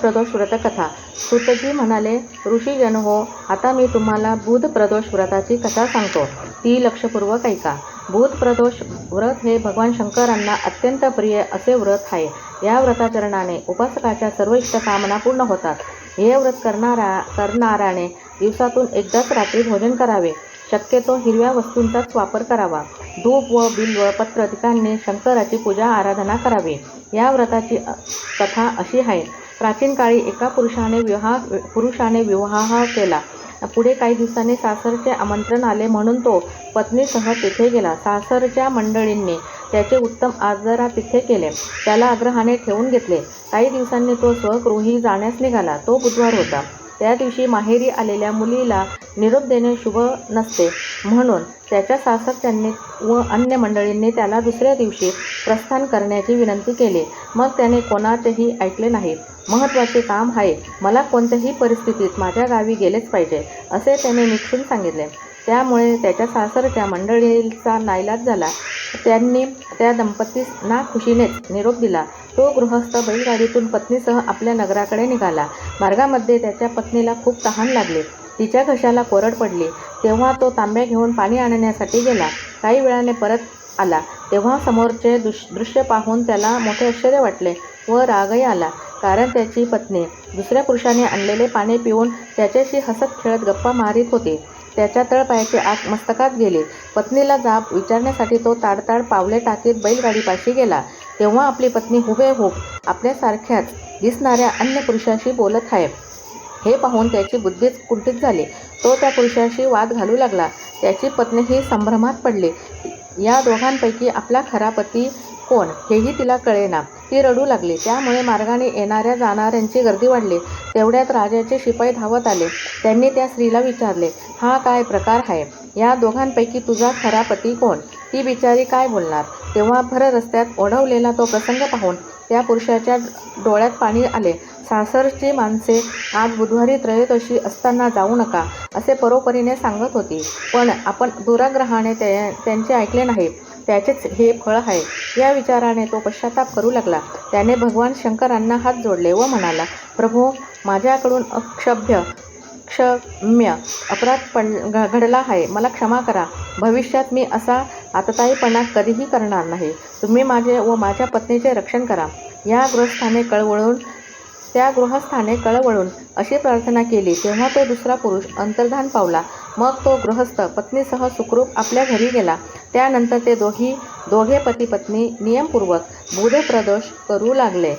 प्रदोष व्रतकथा. सूतजी म्हणाले, ऋषीजन हो, आता मी तुम्हाला बुध प्रदोष व्रताची कथा सांगतो. ती लक्षपूर्वक ऐका. बुध प्रदोष व्रत हे भगवान शंकरांना अत्यंत प्रिय असे व्रत आहे. या व्रताचरणाने उपासकाच्या सर्व इष्टकामना पूर्ण होतात. हे व्रत करणाऱ्याने दिवसातून एकदाच रात्री भोजन करावे. शक्यतो हिरव्या वस्तूंचाच वापर करावा. धूप व बिल्व पत्र पिकांनी शंकराची पूजा आराधना करावी. या व्रताची कथा अशी आहे. प्राचीन काळी एका पुरुषाने विवाह केला. पुढे काही दिवसांनी सासरचे आमंत्रण आले म्हणून तो पत्नीसह तिथे गेला. सासरच्या मंडळींनी त्याचे उत्तम आदरातिथ्य केले. त्याला आग्रहाने ठेवून घेतले. काही दिवसांनी तो स्वगृही जाण्यास निघाला. तो बुधवार होता. त्या दिवशी माहेरी आलेल्या मुलीला निरोप देणे शुभ नसते म्हणून त्याच्या सासरच्यांनी व अन्य मंडळींनी त्याला दुसऱ्या दिवशी प्रस्थान करण्याची विनंती केली. मग त्याने कोणाचेही ऐकले नाही. महत्त्वाचे काम आहे, मला कोणत्याही परिस्थितीत माझ्या गावी गेलेच पाहिजे असे त्याने निक्षून सांगितले. त्यामुळे त्याच्या सासरच्या मंडळींचा नाईलाज झाला. त्यांनी त्या दंपतीस नाखुशीनेच निरोप दिला. तो गृहस्थ बैलगाडीतून पत्नीसह आपल्या नगराकडे निघाला. मार्गामध्ये त्याच्या पत्नीला खूप तहान लागली. तिच्या घशाला कोरड पडली. तेव्हा तो तांब्या घेऊन पाणी आणण्यासाठी गेला. काही वेळाने परत आला. तेव्हा समोरचे दृश्य पाहून त्याला मोठे आश्चर्य वाटले व रागही आला. कारण त्याची पत्नी दुसऱ्या पुरुषाने आणलेले पाणी पिऊन त्याच्याशी हसत खेळत गप्पा मारीत होती. त्याच्या तळपायाची आग मस्तकात गेली. पत्नीला जाब विचारण्यासाठी तो ताडताड पावले टाकीत बैलगाडीपाशी गेला. तेव्हा आपली पत्नी हुबेहूब आपल्यासारख्याच दिसणाऱ्या अन्य पुरुषाशी बोलत आहे. हे पाहून त्याची बुद्धीच कुंठित झाली. तो त्या पुरुषाशी वाद घालू लागला. त्याची पत्नीही संभ्रमात पडली. या दोघांपैकी आपला खरा पती कोण हेही तिला कळेना. ती रडू लागली. त्यामुळे मार्गाने येणाऱ्या जाणाऱ्यांची गर्दी वाढली. तेवढ्यात राजाचे शिपाई धावत आले. त्यांनी त्या स्त्रीला विचारले, हा काय प्रकार आहे? या दोघांपैकी तुझा खरा पती कोण? ती बिचारी काय बोलणार? तेव्हा भर रस्त्यात ओढवलेला तो प्रसंग पाहून त्या पुरुषाच्या डोळ्यात पाणी आले. सासरची माणसे आज बुधवारी त्रयोदशी असताना जाऊ नका असे परोपरीने सांगत होती, पण आपण दुराग्रहाने त्यांचे ऐकले नाही. त्याचेच हे फळ आहे. या विचाराने तो पश्चाताप करू लागला. त्याने भगवान शंकरांना हात जोडले व म्हणाला, प्रभो, माझ्याकडून क्षम्य अपराध घडला आहे. मला क्षमा करा. भविष्यात मी असा आतताईपणा कधीही करणार नाही. तुम्ही माझे व माझ्या पत्नीचे रक्षण करा. त्या गृहस्थाने कळवळून अशी प्रार्थना केली. तेव्हा तो दुसरा पुरुष अंतर्धान पावला. मग तो गृहस्थ पत्नीसह सुखरूप आपल्या घरी गेला. त्यानंतर ते दोघे पती पत्नी नियमपूर्वक बुध प्रदोष करू लागले.